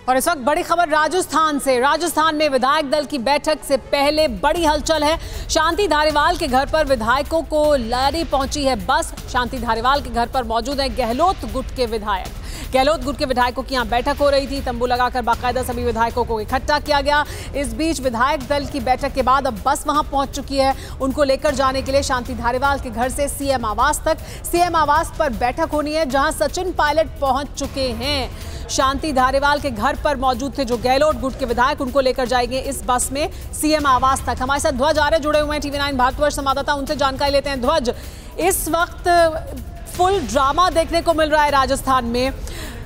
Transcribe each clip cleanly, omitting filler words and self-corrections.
और इस वक्त बड़ी खबर राजस्थान से। राजस्थान में विधायक दल की बैठक से पहले बड़ी हलचल है। शांति धारीवाल के घर पर विधायकों को लारी पहुंची है बस। शांति धारीवाल के घर पर मौजूद है गहलोत गुट के विधायक। गहलोत गुट के विधायकों की यहां बैठक हो रही थी। तंबू लगाकर बाकायदा सभी विधायकों को इकट्ठा किया गया। इस बीच विधायक दल की बैठक के बाद अब बस वहां पहुंच चुकी है। उनको लेकर जाने के लिए शांति धारीवाल के घर से सीएम आवास तक। सीएम आवास पर बैठक होनी है जहां सचिन पायलट पहुंच चुके हैं। शांति धारीवाल के घर पर मौजूद थे जो गहलोत गुट के विधायक, उनको लेकर जाएंगे इस बस में सीएम आवास तक। हमारे साथ ध्वज आर्य जुड़े हुए हैं, टीवी9 भारतवर्ष संवाददाता, उनसे जानकारी लेते हैं। ध्वज, इस वक्त फुल ड्रामा देखने को मिल रहा है राजस्थान में।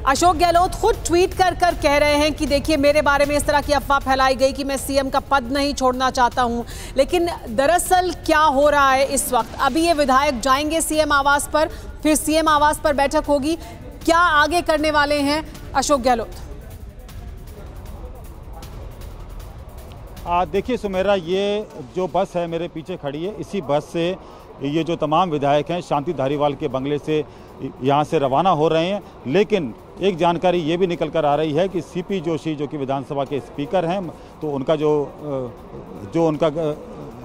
अशोक गहलोत खुद ट्वीट कर कह रहे हैं कि देखिए मेरे बारे में इस तरह की अफवाह फैलाई गई कि मैं सीएम का पद नहीं छोड़ना चाहता हूं, लेकिन दरअसल क्या हो रहा है इस वक्त? अभी ये विधायक जाएंगे सीएम आवास पर, फिर सीएम आवास पर बैठक होगी। क्या आगे करने वाले हैं अशोक गहलोत? देखिए सुमेरा, ये जो बस है मेरे पीछे खड़ी है, इसी बस से ये जो तमाम विधायक हैं शांति धारीवाल के बंगले से यहाँ से रवाना हो रहे हैं। लेकिन एक जानकारी ये भी निकल कर आ रही है कि सीपी जोशी जो कि विधानसभा के स्पीकर हैं, तो उनका जो उनका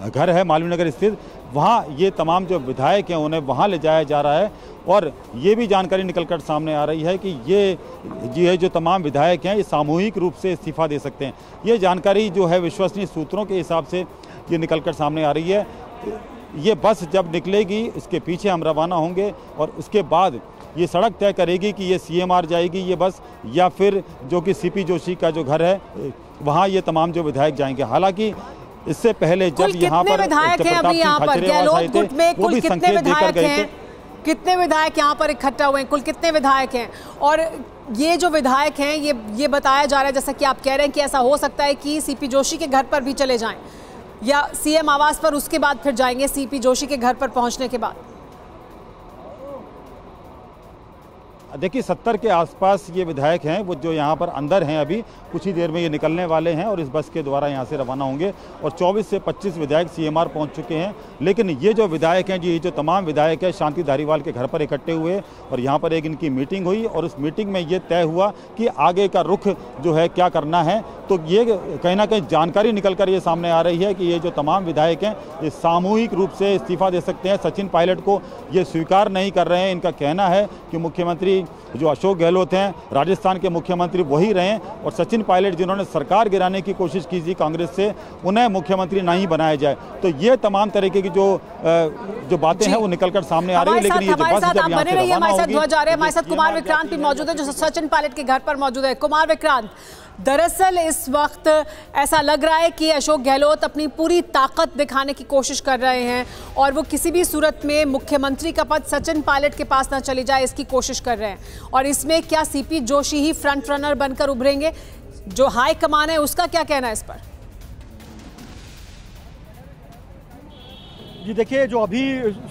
घर है मालवीय नगर स्थित, वहाँ ये तमाम जो विधायक हैं उन्हें वहाँ ले जाया जा रहा है। और ये भी जानकारी निकलकर सामने आ रही है कि ये जो तमाम विधायक हैं ये सामूहिक रूप से इस्तीफा दे सकते हैं। ये जानकारी जो है विश्वसनीय सूत्रों के हिसाब से ये निकलकर सामने आ रही है। ये बस जब निकलेगी इसके पीछे हम रवाना होंगे और उसके बाद ये सड़क तय करेगी कि ये सीएमआर जाएगी ये बस, या फिर जो कि सीपी जोशी का जो घर है वहाँ ये तमाम जो विधायक जाएंगे। हालांकि इससे पहले जब यहाँ पर विधायक हैं अभी यहाँ पर गहलोत गुट में कुल कितने विधायक हैं? कितने विधायक यहाँ पर इकट्ठा हुए हैं? कुल कितने विधायक हैं? और ये जो विधायक हैं ये बताया जा रहा है, जैसा कि आप कह रहे हैं कि ऐसा हो सकता है कि सीपी जोशी के घर पर भी चले जाएं या सीएम आवास पर उसके बाद फिर जाएंगे सीपी जोशी के घर पर पहुंचने के बाद। देखिए 70 के आसपास ये विधायक हैं वो जो यहाँ पर अंदर हैं, अभी कुछ ही देर में ये निकलने वाले हैं और इस बस के द्वारा यहाँ से रवाना होंगे। और 24 से 25 विधायक सीएमआर पहुँच चुके हैं। लेकिन ये जो विधायक हैं, ये जो तमाम विधायक हैं शांति धारीवाल के घर पर इकट्ठे हुए और यहाँ पर एक इनकी मीटिंग हुई और उस मीटिंग में ये तय हुआ कि आगे का रुख जो है क्या करना है। तो ये कहीं ना कहीं जानकारी निकल कर ये सामने आ रही है कि ये जो तमाम विधायक हैं ये सामूहिक रूप से इस्तीफा दे सकते हैं। सचिन पायलट को ये स्वीकार नहीं कर रहे हैं। इनका कहना है कि मुख्यमंत्री जो अशोक गहलोत हैं राजस्थान के मुख्यमंत्री वही रहे और सचिन पायलट जिन्होंने सरकार गिराने की कोशिश की थी कांग्रेस से, उन्हें मुख्यमंत्री नहीं बनाया जाए। तो ये तमाम तरीके की जो बातें हैं वो निकलकर सामने आ रही है। लेकिन ये जो बस जब यहाँ से रवाना होगी, हमारे साथ कुमार विक्रांत भी मौजूद है जो सचिन पायलट के घर पर मौजूद है। कुमार विक्रांत, दरअसल इस वक्त ऐसा लग रहा है कि अशोक गहलोत अपनी पूरी ताकत दिखाने की कोशिश कर रहे हैं और वो किसी भी सूरत में मुख्यमंत्री का पद सचिन पायलट के पास ना चली जाए इसकी कोशिश कर रहे हैं। और इसमें क्या सीपी जोशी ही फ्रंट रनर बनकर उभरेंगे? जो हाई कमान है उसका क्या कहना है इस पर? जी देखिए, जो अभी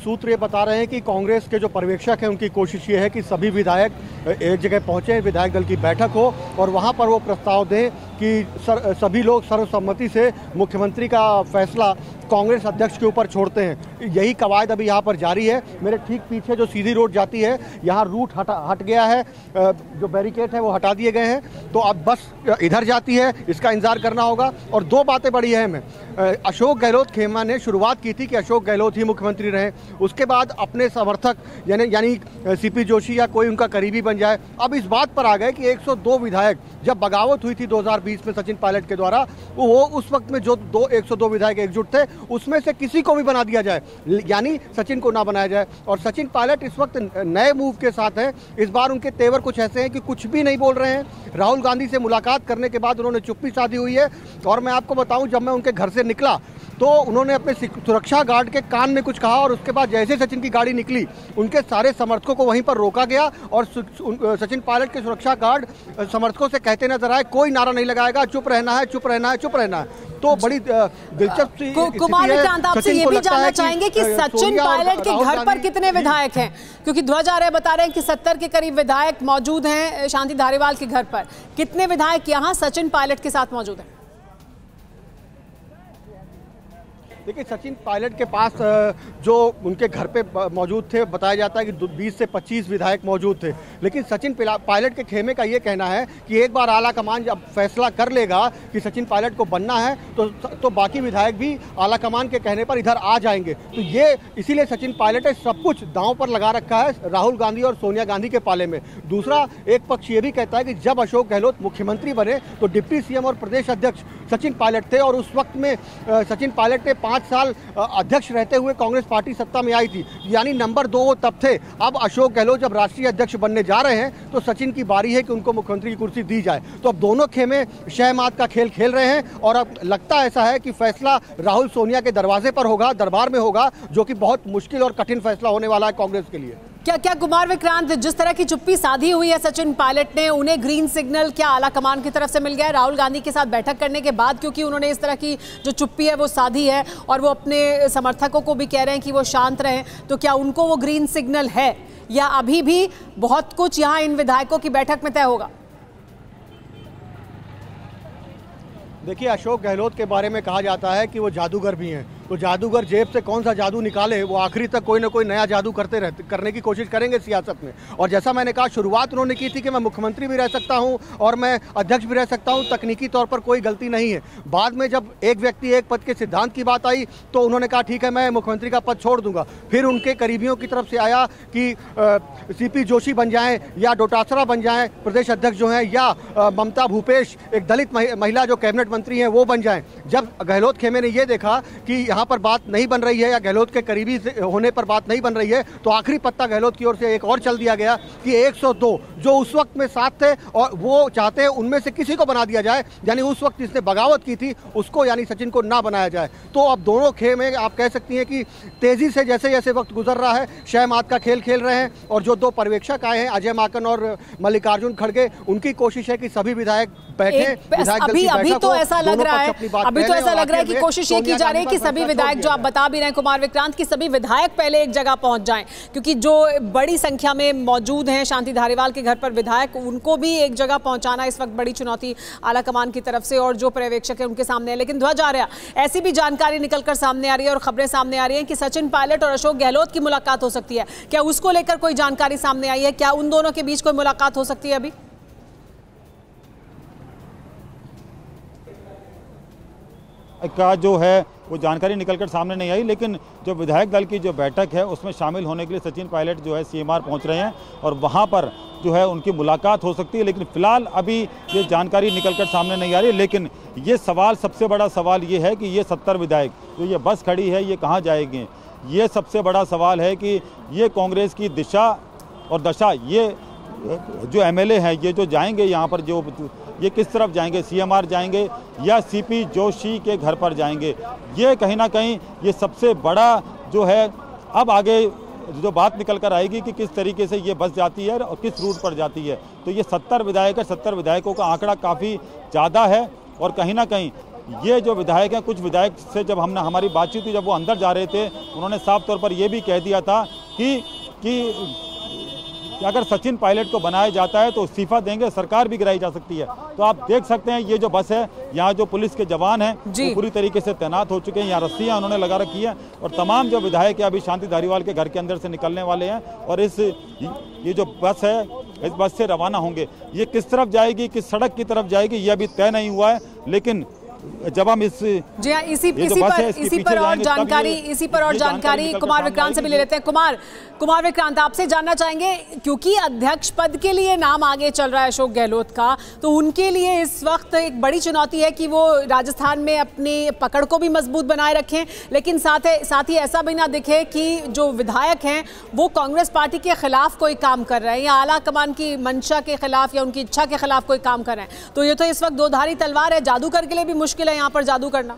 सूत्र ये बता रहे हैं कि कांग्रेस के जो पर्यवेक्षक हैं उनकी कोशिश ये है कि सभी विधायक एक जगह पहुंचे, विधायक दल की बैठक हो और वहां पर वो प्रस्ताव दें कि सभी लोग सर्वसम्मति से मुख्यमंत्री का फैसला कांग्रेस अध्यक्ष के ऊपर छोड़ते हैं। यही कवायद अभी यहाँ पर जारी है। मेरे ठीक पीछे जो सीधी रोड जाती है यहाँ रूट हट गया है, जो बैरिकेड है वो हटा दिए गए हैं, तो अब बस इधर जाती है, इसका इंतजार करना होगा। और दो बातें बड़ी अहम हैं। अशोक गहलोत खेमा ने शुरुआत की थी कि अशोक गहलोत ही मुख्यमंत्री रहे, उसके बाद अपने समर्थक यानी सीपी जोशी या कोई उनका करीबी बन जाए। अब इस बात पर आ गए कि 102 विधायक, जब बगावत हुई थी 2020 में सचिन पायलट के द्वारा, वो उस वक्त में जो 102 विधायक एकजुट थे उसमें से किसी को भी बना दिया जाए, यानी सचिन को ना बनाया जाए। और सचिन पायलट इस वक्त नए मूव के साथ हैं। इस बार उनके तेवर कुछ ऐसे हैं कि कुछ भी नहीं बोल रहे हैं। राहुल गांधी से मुलाकात करने के बाद उन्होंने चुप्पी साधी हुई है। और मैं आपको बताऊं, जब मैं उनके घर से निकला तो उन्होंने अपने सुरक्षा गार्ड के कान में कुछ कहा और उसके बाद जैसे सचिन की गाड़ी निकली उनके सारे समर्थकों को वहीं पर रोका गया और सचिन पायलट के सुरक्षा गार्ड समर्थकों से कहते नजर आए, कोई नारा नहीं लगाएगा, चुप रहना है, चुप रहना है, चुप रहना है। तो बड़ी दिलचस्प कुमार विक्रांत, आपसे ये भी जानना चाहेंगे कि सचिन पायलट के घर पर कितने विधायक हैं? क्योंकि ध्वज आर्य बता रहे हैं कि 70 के करीब विधायक मौजूद हैं शांति धारीवाल के घर पर। कितने विधायक यहाँ सचिन पायलट के साथ मौजूद हैं? देखिए, सचिन पायलट के पास जो उनके घर पे मौजूद थे, बताया जाता है कि 20 से 25 विधायक मौजूद थे। लेकिन सचिन पायलट के खेमे का ये कहना है कि एक बार आला कमान जब फैसला कर लेगा कि सचिन पायलट को बनना है तो बाकी विधायक भी आला कमान के कहने पर इधर आ जाएंगे। तो ये इसीलिए सचिन पायलट ने सब कुछ दांव पर लगा रखा है राहुल गांधी और सोनिया गांधी के पाले में। दूसरा एक पक्ष ये भी कहता है कि जब अशोक गहलोत मुख्यमंत्री बने तो डिप्टी सीएम और प्रदेश अध्यक्ष सचिन पायलट थे, और उस वक्त में सचिन पायलट ने 5 साल अध्यक्ष रहते हुए कांग्रेस पार्टी सत्ता में आई थी, यानी नंबर 2 वो तब थे। अब अशोक गहलोत जब राष्ट्रीय अध्यक्ष बनने जा रहे हैं तो सचिन की बारी है कि उनको मुख्यमंत्री की कुर्सी दी जाए। तो अब दोनों खेमे शहमात का खेल खेल रहे हैं, और अब लगता ऐसा है कि फैसला राहुल सोनिया के दरवाजे पर होगा, दरबार में होगा, जो कि बहुत मुश्किल और कठिन फैसला होने वाला है कांग्रेस के लिए। क्या कुमार विक्रांत, जिस तरह की चुप्पी साधी हुई है सचिन पायलट ने, उन्हें ग्रीन सिग्नल क्या आला कमान की तरफ से मिल गया है राहुल गांधी के साथ बैठक करने के बाद? क्योंकि उन्होंने इस तरह की जो चुप्पी है वो साधी है और वो अपने समर्थकों को भी कह रहे हैं कि वो शांत रहें, तो क्या उनको वो ग्रीन सिग्नल है या अभी भी बहुत कुछ यहाँ इन विधायकों की बैठक में तय होगा? देखिए, अशोक गहलोत के बारे में कहा जाता है कि वो जादूगर भी हैं, तो जादूगर जेब से कौन सा जादू निकाले, वो आखिरी तक कोई ना कोई नया जादू करने की कोशिश करेंगे सियासत में। और जैसा मैंने कहा, शुरुआत उन्होंने की थी कि मैं मुख्यमंत्री भी रह सकता हूं और मैं अध्यक्ष भी रह सकता हूं, तकनीकी तौर पर कोई गलती नहीं है। बाद में जब एक व्यक्ति एक पद के सिद्धांत की बात आई तो उन्होंने कहा ठीक है, मैं मुख्यमंत्री का पद छोड़ दूंगा। फिर उनके करीबियों की तरफ से आया कि सीपी जोशी बन जाएं या डोटासरा बन जाएं प्रदेश अध्यक्ष जो हैं, या ममता भूपेश एक दलित महिला जो कैबिनेट मंत्री हैं वो बन जाएं। जब गहलोत खेमे ने यह देखा कि यहाँ पर बात नहीं बन रही है या गहलोत के करीबी होने पर बात नहीं बन रही है, तो आखिरी पत्ता गहलोत की ओर से एक और चल दिया गया कि 102 जो उस वक्त में साथ थे और वो चाहते हैं उनमें से किसी को बना दिया जाए, यानी उस वक्त जिसने बगावत की थी उसको, यानी सचिन को ना बनाया जाए। तो अब दोनों खेमे आप कह सकती हैं कि तेजी से जैसे जैसे वक्त गुजर रहा है शहमात का खेल खेल रहे हैं। और जो 2 पर्यवेक्षक आए हैं, अजय माकन और मल्लिकार्जुन खड़गे, उनकी कोशिश है कि सभी विधायक बैठे। अभी तो ऐसा लग रहा है कि कोशिश ये की जा रही है कि सभी विधायक, जो आप बता भी रहे हैं कुमार विक्रांत, कि सभी विधायक पहले एक जगह पहुंच जाएं, क्योंकि जो बड़ी संख्या में मौजूद हैं शांति धारीवाल के घर पर विधायक, उनको भी एक जगह पहुंचाना इस वक्त बड़ी चुनौती आला कमान की तरफ से और जो पर्यवेक्षक है उनके सामने है। लेकिन ध्वज आर्या, ऐसी भी जानकारी निकलकर सामने आ रही है और खबरें सामने आ रही हैं कि सचिन पायलट और अशोक गहलोत की मुलाकात हो सकती है। क्या उसको लेकर कोई जानकारी सामने आई है? क्या उन दोनों के बीच कोई मुलाकात हो सकती है अभी? का जो है वो जानकारी निकलकर सामने नहीं आई, लेकिन जो विधायक दल की जो बैठक है उसमें शामिल होने के लिए सचिन पायलट जो है सीएमआर पहुंच रहे हैं और वहां पर जो है उनकी मुलाकात हो सकती है। लेकिन फिलहाल अभी ये जानकारी निकलकर सामने नहीं आ रही। लेकिन ये सवाल, सबसे बड़ा सवाल ये है कि ये 70 विधायक जो ये बस खड़ी है ये कहाँ जाएंगे? ये सबसे बड़ा सवाल है कि ये कांग्रेस की दिशा और दशा, ये जो एमएलए हैं ये जो जाएंगे यहाँ पर, जो ये किस तरफ जाएंगे? सीएमआर जाएंगे या सीपी जोशी के घर पर जाएंगे? ये कहीं ना कहीं ये सबसे बड़ा जो है अब आगे जो बात निकल कर आएगी कि किस तरीके से ये बस जाती है और किस रूट पर जाती है। तो ये 70 विधायक है, 70 विधायकों का आंकड़ा काफ़ी ज़्यादा है। और कहीं ना कहीं ये जो विधायक हैं, कुछ विधायक से जब हमारी बातचीत हुई, जब वो अंदर जा रहे थे, उन्होंने साफ तौर पर ये भी कह दिया था कि अगर सचिन पायलट को बनाया जाता है तो इस्तीफा देंगे, सरकार भी गिराई जा सकती है। तो आप देख सकते हैं ये जो बस है, यहाँ जो पुलिस के जवान हैं वो पूरी तरीके से तैनात हो चुके हैं, यहाँ रस्सियाँ उन्होंने लगा रखी है और तमाम जो विधायक है अभी शांति धारीवाल के घर के अंदर से निकलने वाले हैं और ये जो बस है इस बस से रवाना होंगे। ये किस तरफ जाएगी, किस सड़क की तरफ जाएगी, ये अभी तय नहीं हुआ है। लेकिन जब हम इसी पर और जानकारी कुमार विक्रांत से भी ले लेते हैं। कुमार विक्रांत, आपसे जानना चाहेंगे, क्योंकि अध्यक्ष पद के लिए नाम आगे चल रहा है अशोक गहलोत का, तो उनके लिए इस वक्त एक बड़ी चुनौती है कि वो राजस्थान में अपनी पकड़ को भी मजबूत बनाए रखें, लेकिन साथ ही ऐसा भी ना दिखे कि जो विधायक हैं वो कांग्रेस पार्टी के खिलाफ कोई काम कर रहे हैं या आला कमान की मंशा के खिलाफ या उनकी इच्छा के खिलाफ कोई काम कर रहे हैं। तो ये तो इस वक्त दोधारी तलवार है, जादूगर के लिए भी मुश्किल है यहाँ पर जादू करना।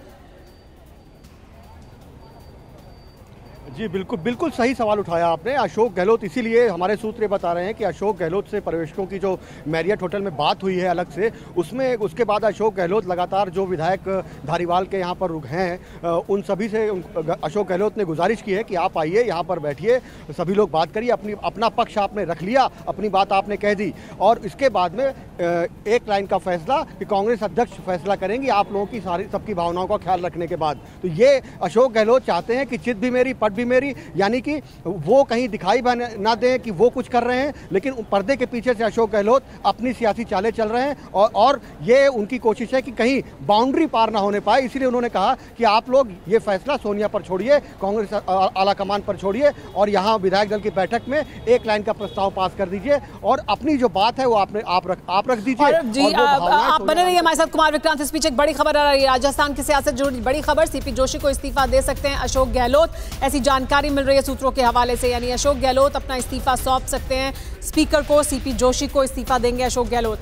जी बिल्कुल बिल्कुल सही सवाल उठाया आपने। अशोक गहलोत, इसीलिए हमारे सूत्र ये बता रहे हैं कि अशोक गहलोत से पर्यवेक्षकों की जो मैरियट होटल में बात हुई है अलग से, उसमें उसके बाद अशोक गहलोत लगातार जो विधायक धारीवाल के यहाँ पर हैं उन सभी से अशोक गहलोत ने गुजारिश की है कि आप आइए, यहाँ पर बैठिए, सभी लोग बात करिए, अपना पक्ष आपने रख लिया, अपनी बात आपने कह दी और इसके बाद में एक लाइन का फैसला कि कांग्रेस अध्यक्ष फैसला करेंगी आप लोगों की सारी सबकी भावनाओं का ख्याल रखने के बाद। तो ये अशोक गहलोत चाहते हैं कि चित भी मेरी पट भी मेरी, यानी कि वो कहीं दिखाई ना दें कि वो कुछ कर रहे हैं, लेकिन पर्दे के पीछे से अशोक गहलोत अपनी सियासी चालें चल रहे हैं और ये उनकी कोशिश है कि कहीं बाउंड्री पार ना होने पाए। इसलिए उन्होंने कहा कि आप लोग ये फैसला सोनिया पर छोड़िए, कांग्रेस आला कमान पर छोड़िए और यहाँ विधायक दल की बैठक में एक लाइन का प्रस्ताव पास कर दीजिए और अपनी जो बात है वो आप रख दीजिए। जी आप बने रहिए हमारे साथ। कुमार विक्रांत, इस बीच एक बड़ी खबर आ रही है, राजस्थान की सियासत जुड़ी बड़ी खबर, सीपी जोशी को इस्तीफा दे सकते हैं अशोक गहलोत, ऐसी जानकारी मिल रही है सूत्रों के हवाले से। यानी अशोक गहलोत अपना इस्तीफा सौंप सकते हैं स्पीकर को, सीपी जोशी को इस्तीफा देंगे अशोक गहलोत।